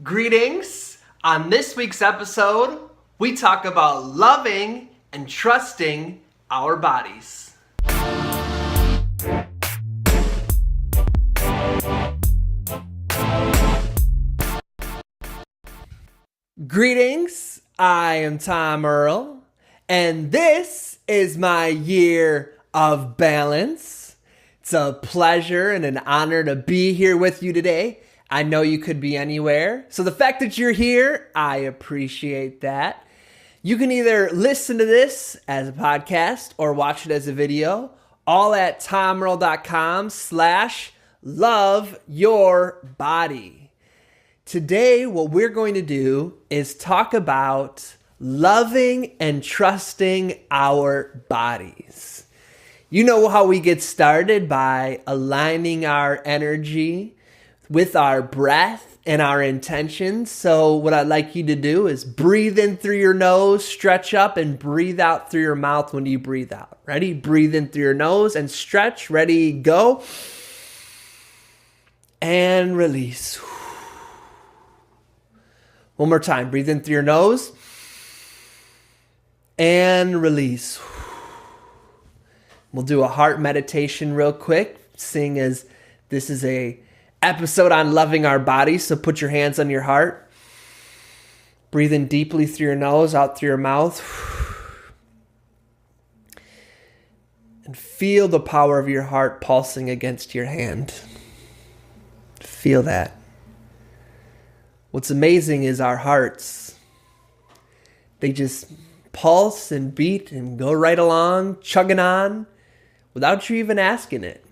Greetings! On this week's episode, we talk about loving and trusting our bodies. Greetings, I am Tom Earl, and this is my year of balance. It's a pleasure and an honor to be here with you today. I know you could be anywhere, so the fact that you're here, I appreciate that. You can either listen to this as a podcast or watch it as a video, all at tomearl.com/loveyourbody. Today, what we're going to do is talk about loving and trusting our bodies. You know how we get started by aligning our energy with our breath and our intentions. So what I'd like you to do is breathe in through your nose, stretch up, and breathe out through your mouth when you breathe out. Ready? Breathe in through your nose and stretch. Ready? Go. And release. One more time. Breathe in through your nose and release. We'll do a heart meditation real quick, seeing as this is a episode on loving our bodies. So put your hands on your heart. Breathe in deeply through your nose, out through your mouth. And feel the power of your heart pulsing against your hand. Feel that. What's amazing is our hearts. They just pulse and beat and go right along, chugging on, without you even asking it.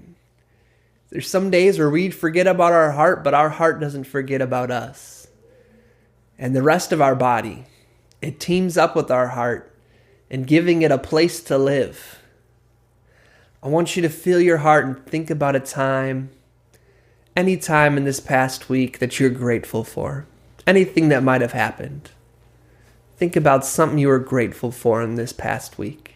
There's some days where we forget about our heart, but our heart doesn't forget about us. And the rest of our body, it teams up with our heart and giving it a place to live. I want you to feel your heart and think about a time, any time in this past week that you're grateful for. Anything that might have happened. Think about something you were grateful for in this past week.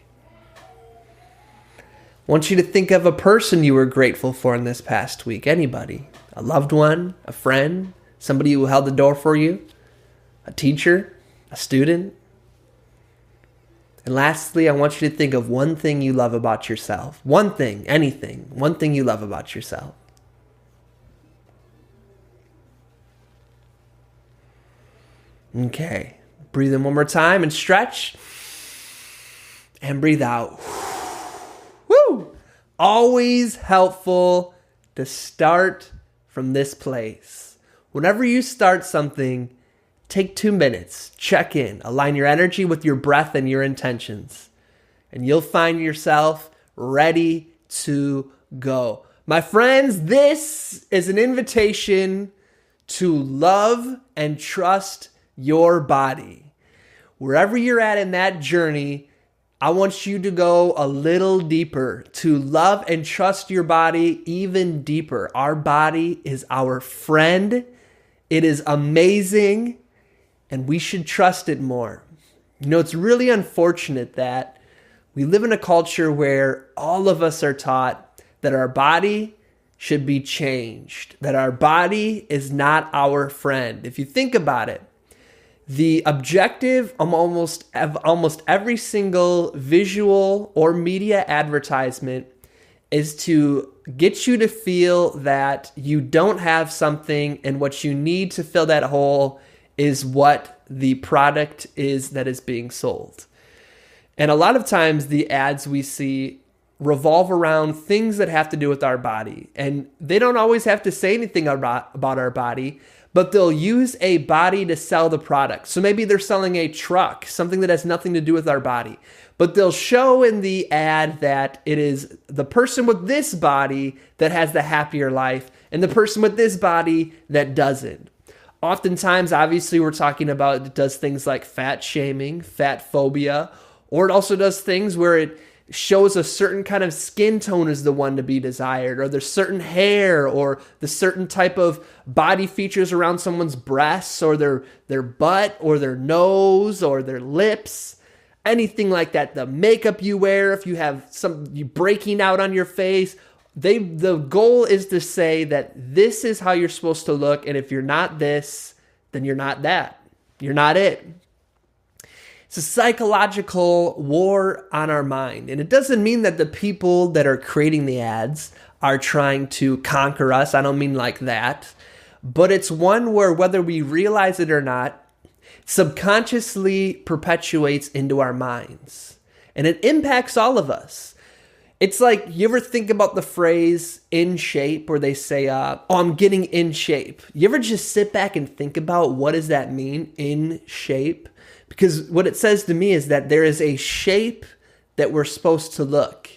I want you to think of a person you were grateful for in this past week. Anybody. A loved one, a friend, somebody who held the door for you, a teacher, a student. And lastly, I want you to think of one thing you love about yourself. One thing, anything. One thing you love about yourself. Okay. Breathe in one more time and stretch. And breathe out. Woo! Always helpful to start from this place. Whenever you start something, take 2 minutes, check in, align your energy with your breath and your intentions, and you'll find yourself ready to go. My friends, this is an invitation to love and trust your body. Wherever you're at in that journey, I want you to go a little deeper, to love and trust your body even deeper. Our body is our friend. It is amazing, and we should trust it more. You know, it's really unfortunate that we live in a culture where all of us are taught that our body should be changed, that our body is not our friend. If you think about it, the objective of almost every single visual or media advertisement is to get you to feel that you don't have something, and what you need to fill that hole is what the product is that is being sold. And a lot of times the ads we see revolve around things that have to do with our body. And they don't always have to say anything about our body, but they'll use a body to sell the product. So maybe they're selling a truck, something that has nothing to do with our body. But they'll show in the ad that it is the person with this body that has the happier life and the person with this body that doesn't. Oftentimes, obviously, we're talking about it does things like fat shaming, fat phobia, or it also does things where it shows a certain kind of skin tone is the one to be desired, or there's certain hair, or the certain type of body features around someone's breasts, or their butt, or their nose, or their lips, anything like that. The makeup you wear, if you have you breaking out on your face, the goal is to say that this is how you're supposed to look, and if you're not this, then you're not that. You're not it. It's a psychological war on our mind. And it doesn't mean that the people that are creating the ads are trying to conquer us. I don't mean like that. But it's one where, whether we realize it or not, subconsciously perpetuates into our minds. And it impacts all of us. It's like, you ever think about the phrase in shape, where they say, oh, I'm getting in shape. You ever just sit back and think about, what does that mean, in shape? Because what it says to me is that there is a shape that we're supposed to look.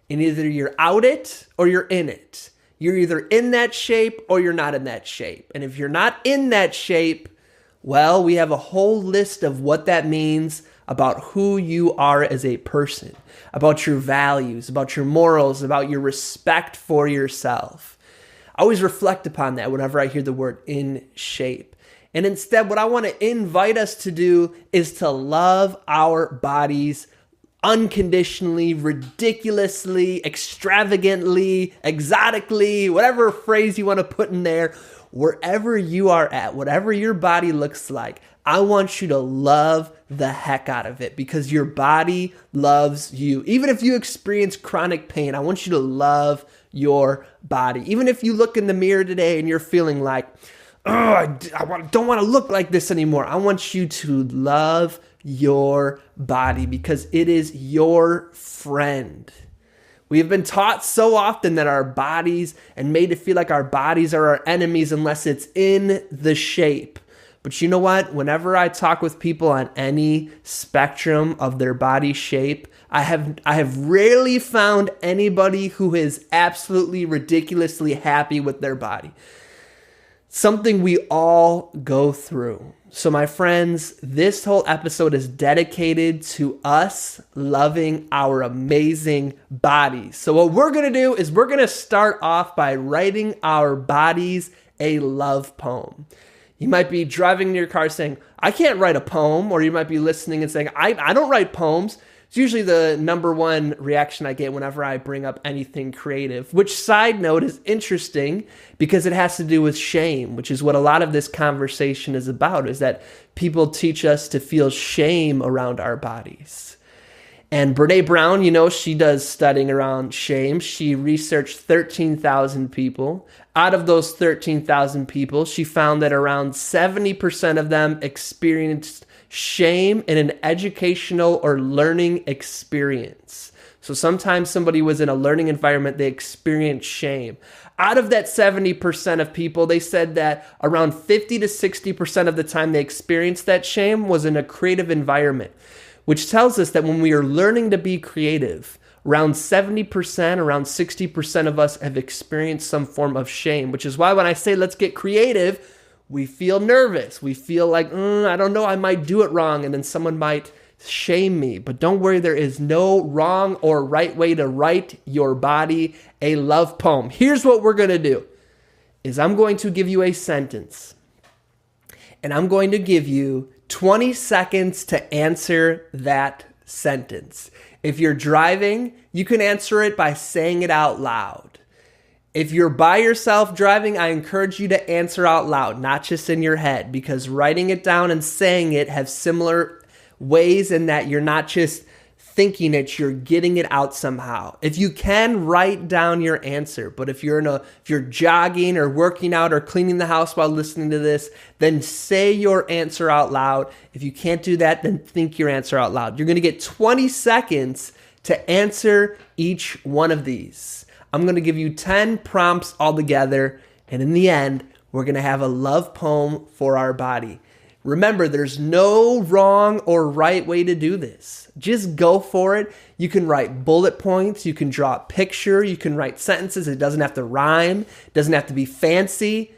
And either you're out it or you're in it. You're either in that shape or you're not in that shape. And if you're not in that shape, well, we have a whole list of what that means about who you are as a person, about your values, about your morals, about your respect for yourself. I always reflect upon that whenever I hear the word in shape. And instead, what I want to invite us to do is to love our bodies unconditionally, ridiculously, extravagantly, exotically, whatever phrase you want to put in there. Wherever you are at, whatever your body looks like, I want you to love the heck out of it, because your body loves you. Even if you experience chronic pain, I want you to love your body. Even if you look in the mirror today and you're feeling like, oh, don't want to look like this anymore, I want you to love your body, because it is your friend. We have been taught so often that our bodies, and made to feel like our bodies are our enemies unless it's in the shape. But you know what? Whenever I talk with people on any spectrum of their body shape, I have rarely found anybody who is absolutely ridiculously happy with their body. Something we all go through. So my friends, this whole episode is dedicated to us loving our amazing bodies. So what we're going to do is we're going to start off by writing our bodies a love poem. You might be driving in your car saying, I can't write a poem. Or you might be listening and saying, I don't write poems. It's usually the number one reaction I get whenever I bring up anything creative, which, side note, is interesting because it has to do with shame, which is what a lot of this conversation is about, is that people teach us to feel shame around our bodies. And Brene Brown, she does studying around shame. She researched 13,000 people. Out of those 13,000 people, she found that around 70% of them experienced shame in an educational or learning experience. So sometimes somebody was in a learning environment, they experienced shame. Out of that 70% of people, they said that around 50 to 60% of the time they experienced that shame was in a creative environment, which tells us that when we are learning to be creative, around 70%, around 60% of us have experienced some form of shame, which is why when I say let's get creative, we feel nervous. We feel like, I don't know, I might do it wrong, and then someone might shame me. But don't worry, there is no wrong or right way to write your body a love poem. Here's what we're going to do, is I'm going to give you a sentence, and I'm going to give you 20 seconds to answer that sentence. If you're driving, you can answer it by saying it out loud. If you're by yourself driving, I encourage you to answer out loud, not just in your head, because writing it down and saying it have similar ways in that you're not just thinking it, you're getting it out somehow. If you can, write down your answer. But if you're jogging or working out or cleaning the house while listening to this, then say your answer out loud. If you can't do that, then think your answer out loud. You're going to get 20 seconds to answer each one of these. I'm going to give you 10 prompts altogether, and in the end, we're going to have a love poem for our body. Remember, there's no wrong or right way to do this. Just go for it. You can write bullet points. You can draw a picture. You can write sentences. It doesn't have to rhyme. It doesn't have to be fancy.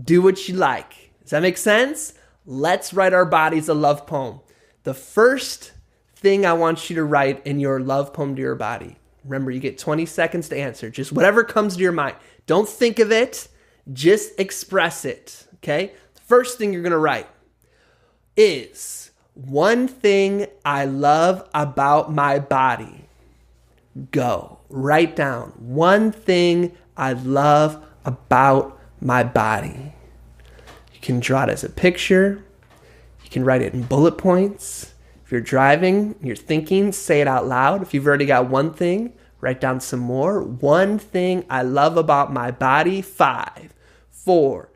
Do what you like. Does that make sense? Let's write our bodies a love poem. The first thing I want you to write in your love poem to your body. Remember, you get 20 seconds to answer. Just whatever comes to your mind. Don't think of it. Just express it. Okay? The first thing you're going to write is one thing I love about my body. Go. Write down one thing I love about my body. You can draw it as a picture. You can write it in bullet points. If you're driving, you're thinking, say it out loud. If you've already got one thing, write down some more. One thing I love about my body. 5, 4,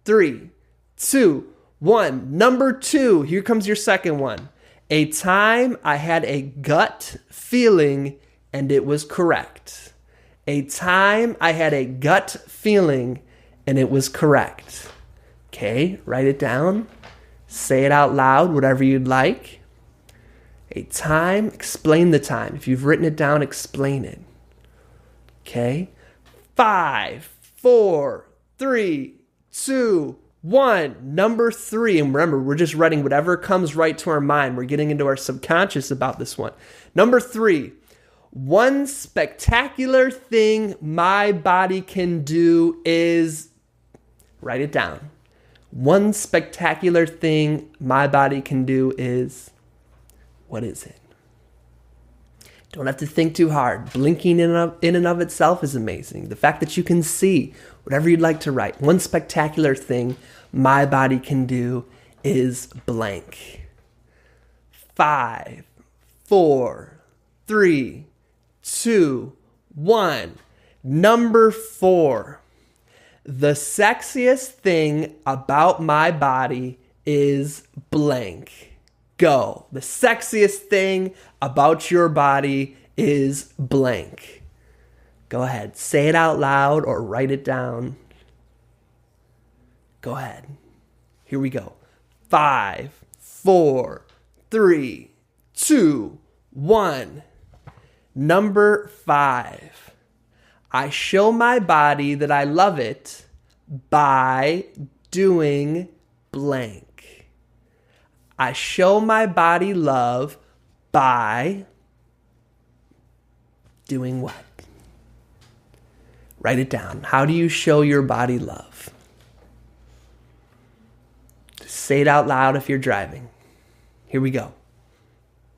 3, 2, 1. Number 2, here comes your second one. A time I had a gut feeling and it was correct. A time I had a gut feeling and it was correct. Okay, write it down. Say it out loud, whatever you'd like. A time, explain the time. If you've written it down, explain it. Okay, 5, 4, 3, 2, 1. Number 3, and remember, we're just writing whatever comes right to our mind. We're getting into our subconscious about this one. Number 3, one spectacular thing my body can do is, write it down. One spectacular thing my body can do is, what is it? Don't have to think too hard. Blinking in and of itself is amazing. The fact that you can see whatever you'd like to write. One spectacular thing my body can do is blank. 5, 4, 3, 2, 1. Number 4. The sexiest thing about my body is blank. Go. The sexiest thing about your body is blank. Go ahead. Say it out loud or write it down. Go ahead. Here we go. 5, 4, 3, 2, 1. Number 5. I show my body that I love it by doing blank. I show my body love by doing what? Write it down. How do you show your body love? Just say it out loud if you're driving. Here we go.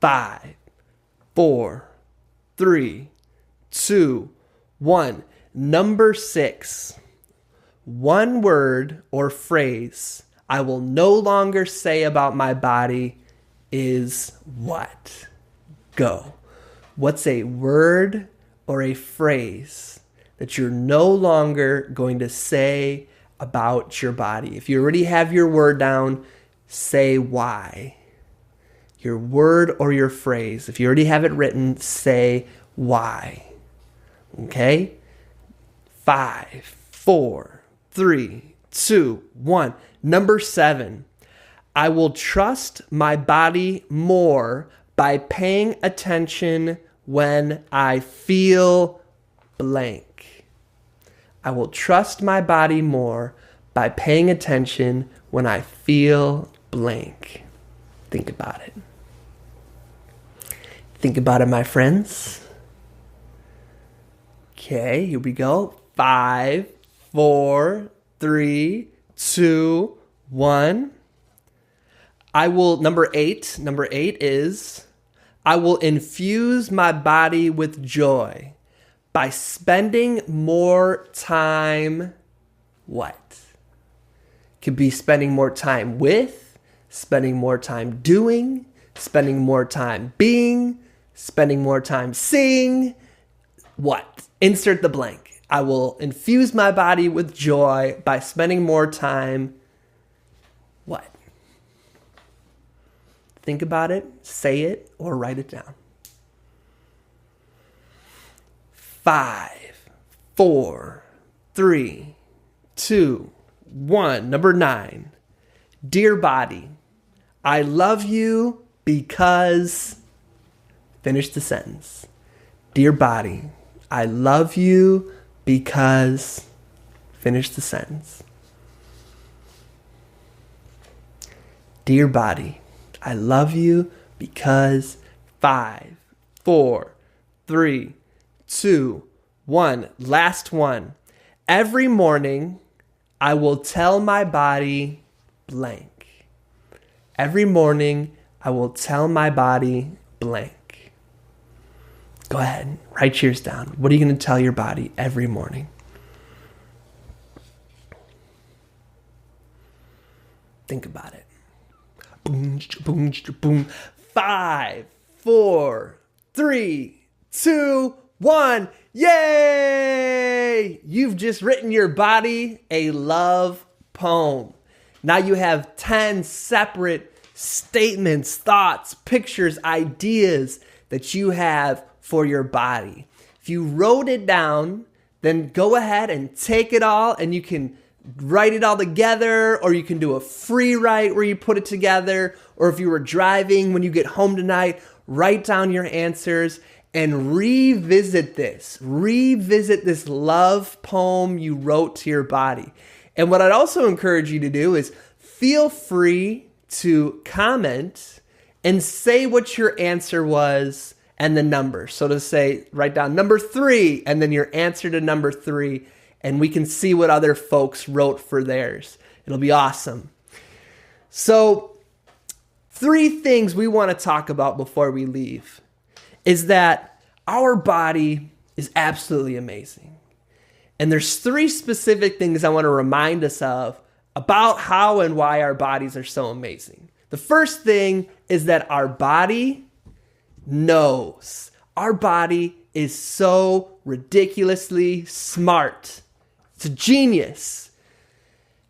5, 4, 3, 2, 1. Number 6. One word or phrase I will no longer say about my body is what? Go. What's a word or a phrase that you're no longer going to say about your body? If you already have your word down, say why. Your word or your phrase. If you already have it written, say why. Okay? 5, 4, 3, 2, 1. Number 7. I will trust my body more by paying attention when I feel blank. I will trust my body more by paying attention when I feel blank. Think about it. Think about it, my friends. Okay, here we go. 5, 4, 3, 2, 1. Number 8 is, I will infuse my body with joy by spending more time, what? Could be spending more time with, spending more time doing, spending more time being, spending more time seeing, what? Insert the blank. I will infuse my body with joy by spending more time, what? Think about it, say it, or write it down. 5, 4, 3, 2, 1. Number 9. Dear body, I love you because... Finish the sentence. Dear body, I love you because... Finish the sentence. Dear body, I love you because... 5, 4, 3, 2, 1. Last one. Every morning, I will tell my body blank. Every morning, I will tell my body blank. Go ahead, write yours down. What are you going to tell your body every morning? Think about it. Boom, boom, boom. 5, 4, 3, 2, 1. Yay! You've just written your body a love poem. Now you have 10 separate statements, thoughts, pictures, ideas that you have for your body. If you wrote it down, then go ahead and take it all, and you can write it all together, or you can do a free write where you put it together, or if you were driving, when you get home tonight, write down your answers and revisit this love poem you wrote to your body. And what I'd also encourage you to do is feel free to comment and say what your answer was and the number. So to say, write down number 3 and then your answer to number 3, and we can see what other folks wrote for theirs. It'll be awesome. So 3 things we want to talk about before we leave is that our body is absolutely amazing. And there's 3 specific things I want to remind us of about how and why our bodies are so amazing. The first thing is that our body knows. Our body is so ridiculously smart. It's a genius.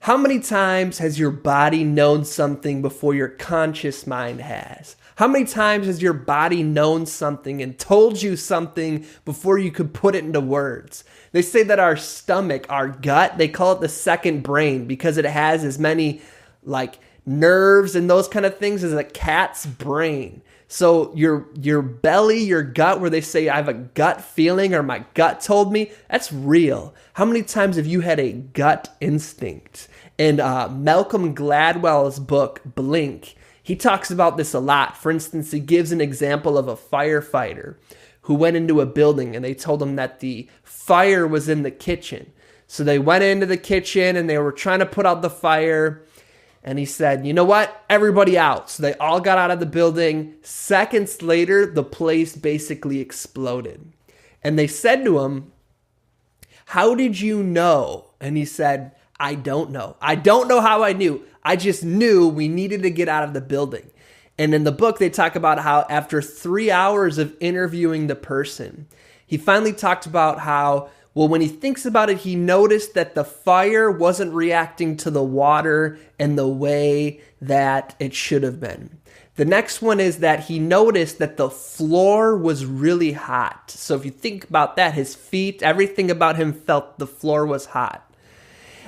How many times has your body known something before your conscious mind has? How many times has your body known something and told you something before you could put it into words? They say that our stomach, our gut, they call it the second brain because it has as many like nerves and those kind of things as a cat's brain. So your belly, your gut, where they say I have a gut feeling or my gut told me, that's real. How many times have you had a gut instinct? In Malcolm Gladwell's book, Blink, he talks about this a lot. For instance, he gives an example of a firefighter who went into a building and they told him that the fire was in the kitchen. So they went into the kitchen and they were trying to put out the fire. And he said, you know what? Everybody out. So they all got out of the building. Seconds later, the place basically exploded. And they said to him, how did you know? And he said, I don't know. I don't know how I knew. I just knew we needed to get out of the building. And in the book, they talk about how after 3 hours of interviewing the person, he finally talked about how, well, when he thinks about it, he noticed that the fire wasn't reacting to the water in the way that it should have been. The next one is that he noticed that the floor was really hot. So if you think about that, his feet, everything about him felt the floor was hot.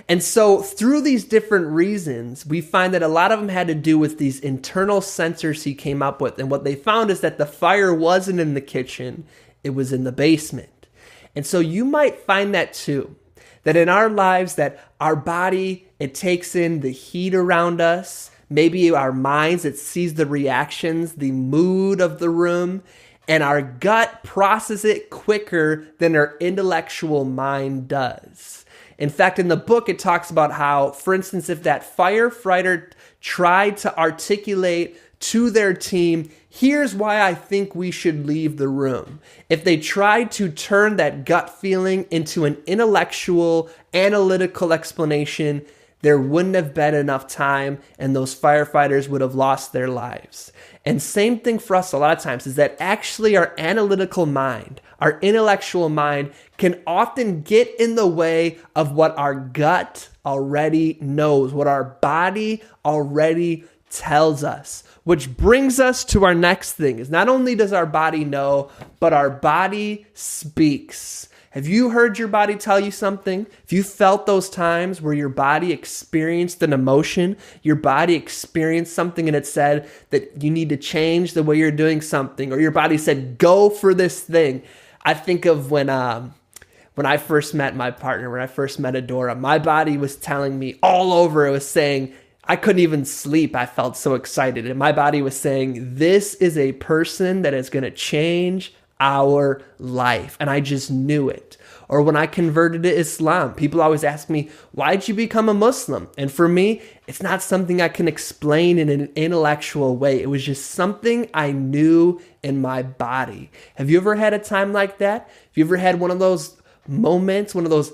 And so through these different reasons, we find that a lot of them had to do with these internal sensors he came up with. And what they found is that the fire wasn't in the kitchen, it was in the basement. And so you might find that too, that in our lives, that our body, it takes in the heat around us, maybe our minds, it sees the reactions, the mood of the room, and our gut processes it quicker than our intellectual mind does. In fact, in the book, it talks about how, for instance, if that firefighter tried to articulate to their team, here's why I think we should leave the room. If they tried to turn that gut feeling into an intellectual, analytical explanation, there wouldn't have been enough time and those firefighters would have lost their lives. And same thing for us a lot of times is that actually our analytical mind, our intellectual mind can often get in the way of what our gut already knows, what our body already tells us. Which brings us to our next thing is not only does our body know, but our body speaks. Have you heard your body tell you something? Have you felt those times where your body experienced an emotion, your body experienced something and it said that you need to change the way you're doing something, or your body said, go for this thing? I think of when I first met my partner, when I first met Adora, my body was telling me all over, it was saying, I couldn't even sleep. I felt so excited. And my body was saying, this is a person that is going to change our life. And I just knew it. Or when I converted to Islam, people always ask me, why'd you become a Muslim? And for me, it's not something I can explain in an intellectual way. It was just something I knew in my body. Have you ever had a time like that? Have you ever had one of those moments, one of those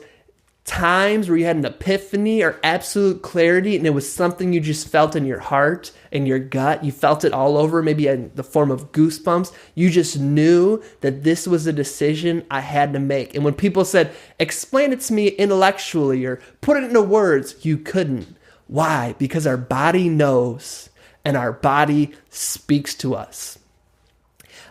times where you had an epiphany or absolute clarity and it was something you just felt in your heart and your gut? You felt it all over, maybe in the form of goosebumps. You just knew that this was a decision I had to make. And when people said, explain it to me intellectually or put it into words, you couldn't. Why? Because our body knows and our body speaks to us.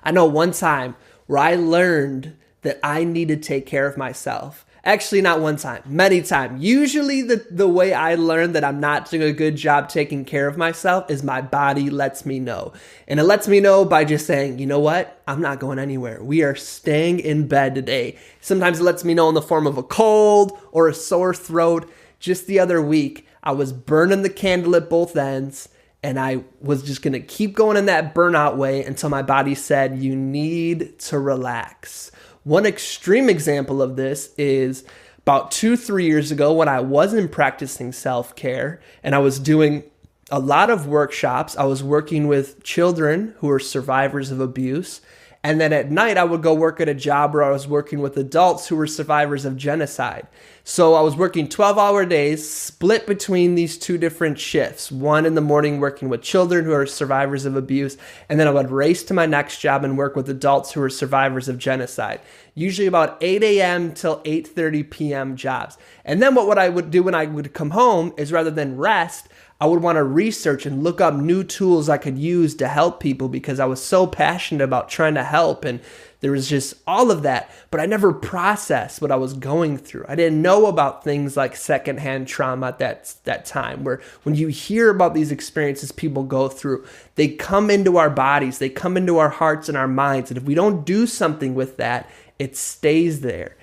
I know one time where I learned that I need to take care of myself. Actually, not one time, many times. Usually the way I learned that I'm not doing a good job taking care of myself is my body lets me know. And it lets me know by just saying, you know what? I'm not going anywhere. We are staying in bed today. Sometimes it lets me know in the form of a cold or a sore throat. Just the other week, I was burning the candle at both ends. And I was just going to keep going in that burnout way until my body said, you need to relax. One extreme example of this is about 2-3 years ago when I wasn't practicing self-care and I was doing a lot of workshops. I was working with children who were survivors of abuse. And then at night, I would go work at a job where I was working with adults who were survivors of genocide. So I was working 12-hour days, split between these two different shifts. One in the morning working with children who are survivors of abuse, and then I would race to my next job and work with adults who are survivors of genocide. Usually about 8 a.m. till 8:30 p.m. jobs. And then what I would do when I would come home is rather than rest, I would want to research and look up new tools I could use to help people because I was so passionate about trying to help, and there was just all of that, but I never processed what I was going through. I didn't know about things like secondhand trauma at that time, where when you hear about these experiences people go through, they come into our bodies, they come into our hearts and our minds, and if we don't do something with that, it stays there.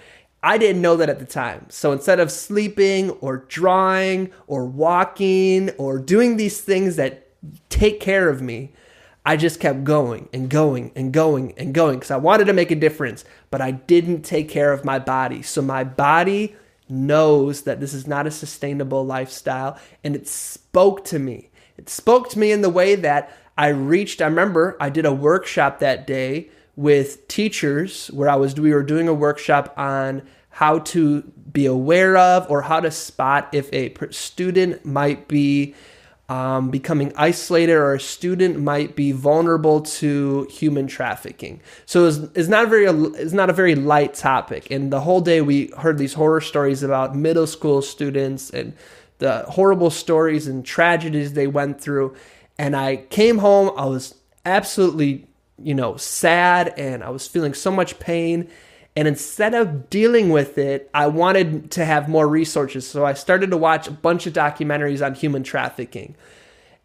I didn't know that at the time. So instead of sleeping or drawing or walking or doing these things that take care of me, I just kept going and going and going and going because I wanted to make a difference, but I didn't take care of my body. So my body knows that this is not a sustainable lifestyle, and it spoke to me. It spoke to me in the way that I remember I did a workshop that day with teachers where we were doing a workshop on how to be aware of or how to spot if a student might be becoming isolated or a student might be vulnerable to human trafficking. So it's not a very light topic. And the whole day we heard these horror stories about middle school students and the horrible stories and tragedies they went through. And I came home, I was absolutely, sad, and I was feeling so much pain. And instead of dealing with it, I wanted to have more resources. So I started to watch a bunch of documentaries on human trafficking.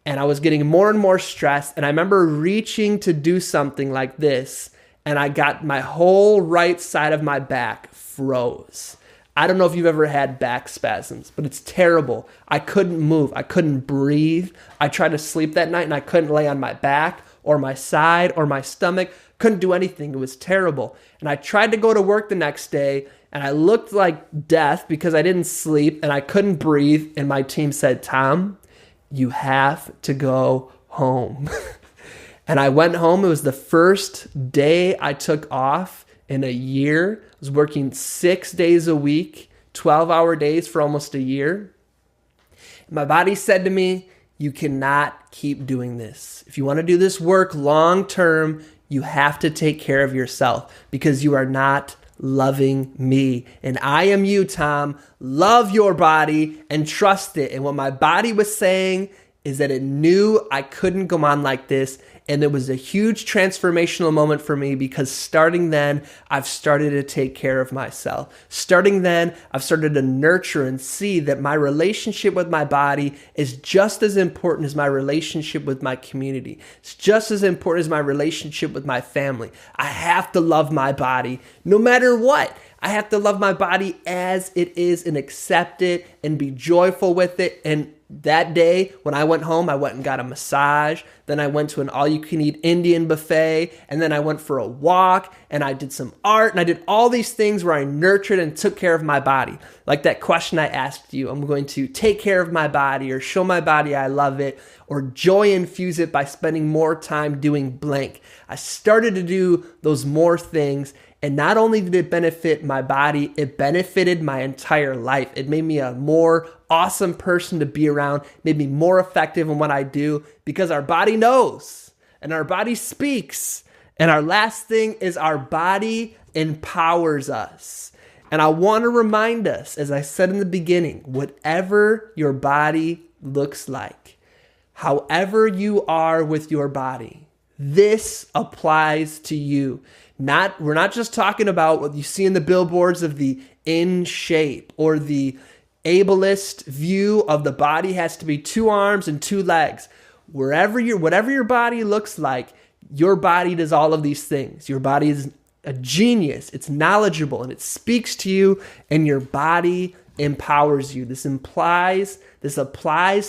And I was getting more and more stressed. And I remember reaching to do something like this. And I got my whole right side of my back froze. I don't know if you've ever had back spasms, but it's terrible. I couldn't move. I couldn't breathe. I tried to sleep that night and I couldn't lay on my back or my side or my stomach. Couldn't do anything. It was terrible. And I tried to go to work the next day and I looked like death because I didn't sleep and I couldn't breathe. And my team said, Tom, you have to go home. And I went home. It was the first day I took off in a year. I was working 6 days a week, 12-hour days for almost a year. My body said to me, you cannot keep doing this. If you want to do this work long term, you have to take care of yourself because you are not loving me. And I am you, Tom. Love your body and trust it. And what my body was saying is that it knew I couldn't go on like this. And it was a huge transformational moment for me because starting then, I've started to take care of myself. Starting then, I've started to nurture and see that my relationship with my body is just as important as my relationship with my community. It's just as important as my relationship with my family. I have to love my body no matter what. I have to love my body as it is and accept it and be joyful with it. And that day, when I went home, I went and got a massage. Then I went to an all-you-can-eat Indian buffet. And then I went for a walk and I did some art. And I did all these things where I nurtured and took care of my body. Like that question I asked you, I'm going to take care of my body or show my body I love it or joy infuse it by spending more time doing blank. I started to do those more things. And not only did it benefit my body, it benefited my entire life. It made me a more awesome person to be around, made me more effective in what I do, because our body knows and our body speaks. And our last thing is our body empowers us. And I want to remind us, as I said in the beginning, whatever your body looks like, however you are with your body, this applies to you. We're not just talking about what you see in the billboards of the in shape or the ableist view of the body has to be 2 arms and 2 legs. Whatever your body looks like, your body does all of these things. Your body is a genius. It's knowledgeable and it speaks to you, and your body empowers you. This applies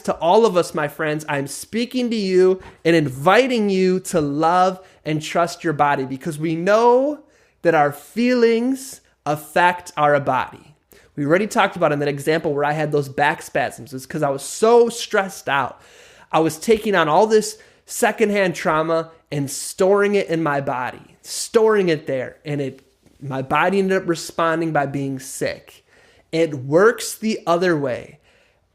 to all of us, my friends. I'm speaking to you and inviting you to love and trust your body, because we know that our feelings affect our body. We already talked about in that example where I had those back spasms. It's because I was so stressed out. I was taking on all this secondhand trauma and storing it in my body, storing it there. And my body ended up responding by being sick. It works the other way.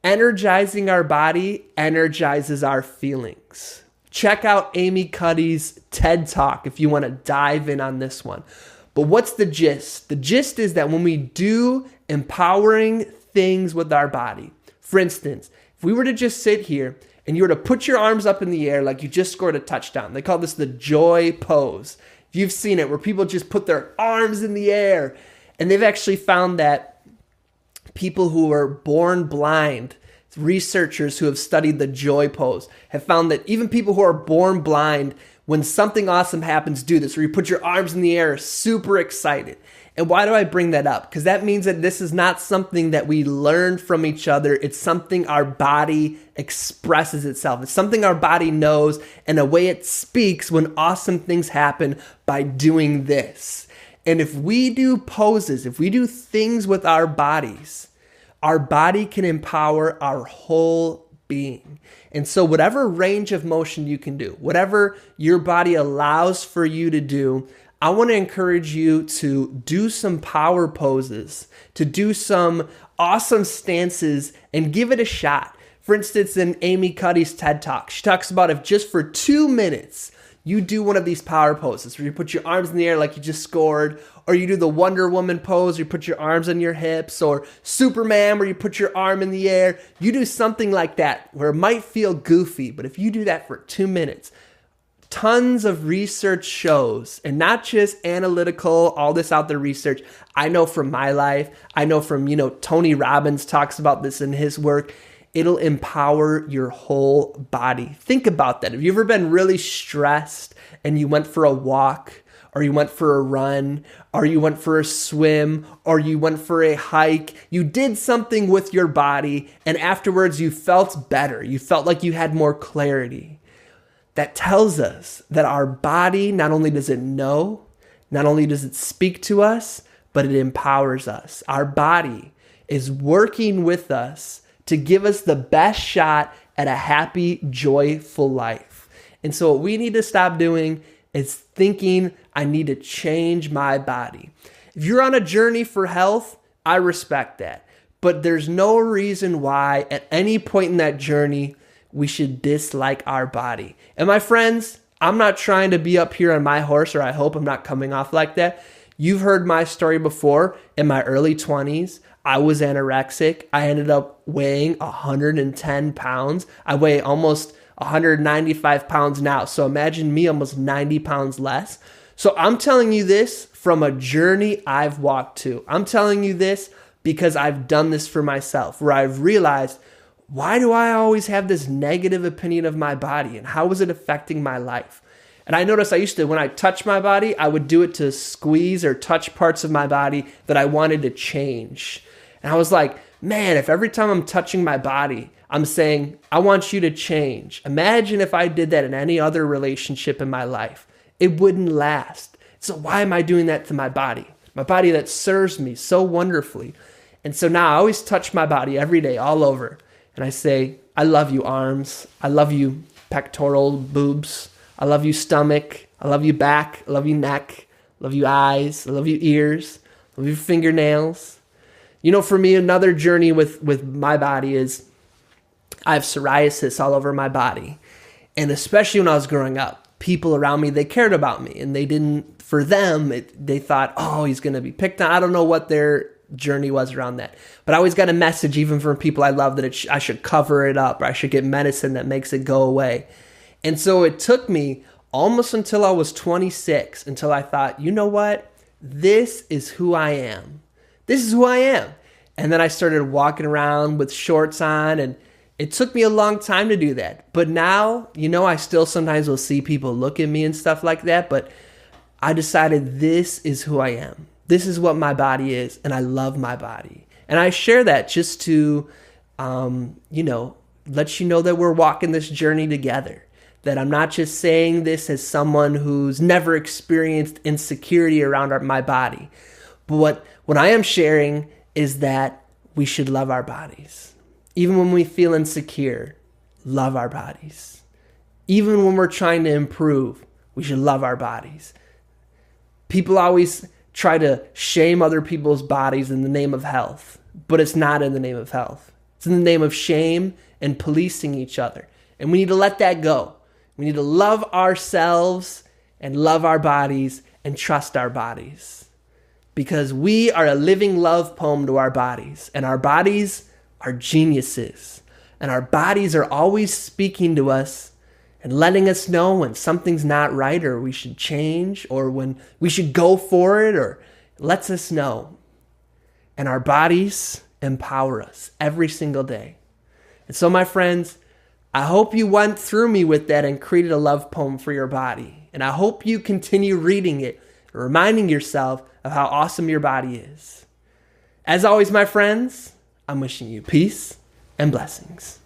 Energizing our body energizes our feelings. Check out Amy Cuddy's TED Talk if you want to dive in on this one. But what's the gist? The gist is that when we do empowering things with our body, for instance, if we were to just sit here and you were to put your arms up in the air like you just scored a touchdown, they call this the joy pose. You've seen it where people just put their arms in the air, and they've actually found that people who are born blind, researchers who have studied the joy pose, have found that even people who are born blind, when something awesome happens, do this, where you put your arms in the air, super excited. And why do I bring that up? Because that means that this is not something that we learn from each other. It's something our body expresses itself. It's something our body knows, and a way it speaks when awesome things happen by doing this. And if we do poses, if we do things with our body can empower our whole being. And so whatever range of motion you can do, whatever your body allows for you to do, I want to encourage you to do some power poses, to do some awesome stances, and give it a shot. For instance, in Amy Cuddy's TED Talk, she talks about if just for 2 minutes you do one of these power poses where you put your arms in the air like you just scored, or you do the Wonder Woman pose where you put your arms on your hips, or Superman where you put your arm in the air. You do something like that where it might feel goofy, but if you do that for 2 minutes, tons of research shows, and not just analytical, all this out there research. I know from my life, I know from, Tony Robbins talks about this in his work. It'll empower your whole body. Think about that. Have you ever been really stressed and you went for a walk, or you went for a run, or you went for a swim, or you went for a hike? You did something with your body, and afterwards you felt better. You felt like you had more clarity. That tells us that our body, not only does it know, not only does it speak to us, but it empowers us. Our body is working with us to give us the best shot at a happy, joyful life. And so what we need to stop doing is thinking, I need to change my body. If you're on a journey for health, I respect that. But there's no reason why at any point in that journey we should dislike our body. And my friends, I'm not trying to be up here on my horse, or I hope I'm not coming off like that. You've heard my story before. In my early 20s, I was anorexic. I ended up weighing 110 pounds. I weigh almost 195 pounds now. So imagine me almost 90 pounds less. So I'm telling you this from a journey I've walked to. I'm telling you this because I've done this for myself, where I've realized, why do I always have this negative opinion of my body, and how is it affecting my life? And I noticed I used to, when I touch my body, I would do it to squeeze or touch parts of my body that I wanted to change. And I was like, man, if every time I'm touching my body, I'm saying, I want you to change. Imagine if I did that in any other relationship in my life. It wouldn't last. So why am I doing that to my body? My body that serves me so wonderfully. And so now I always touch my body every day, all over. And I say, I love you, arms. I love you, pectoral boobs. I love you, stomach. I love you, back. I love you, neck. love you eyes, I love you ears, I love your fingernails. You know, for me, another journey with my body is I have psoriasis all over my body. And especially when I was growing up, people around me, they cared about me, and they didn't, for them, they thought, oh, he's going to be picked on. I don't know what their journey was around that. But I always got a message, even from people I love, that I should cover it up, or I should get medicine that makes it go away. And so it took me almost until I was 26, until I thought, you know what? This is who I am. This is who I am. And then I started walking around with shorts on, and it took me a long time to do that. But now, you know, I still sometimes will see people look at me and stuff like that, but I decided this is who I am. This is what my body is, and I love my body. And I share that just to, let you know that we're walking this journey together. That I'm not just saying this as someone who's never experienced insecurity around my body. But what I am sharing is that we should love our bodies. Even when we feel insecure, love our bodies. Even when we're trying to improve, we should love our bodies. People always try to shame other people's bodies in the name of health, but it's not in the name of health. It's in the name of shame and policing each other. And we need to let that go. We need to love ourselves and love our bodies and trust our bodies. Because we are a living love poem to our bodies. And our bodies are geniuses. And our bodies are always speaking to us and letting us know when something's not right, or we should change, or when we should go for it, or lets us know. And our bodies empower us every single day. And so, my friends, I hope you went through me with that and created a love poem for your body. And I hope you continue reading it, reminding yourself of how awesome your body is. As always, my friends, I'm wishing you peace and blessings.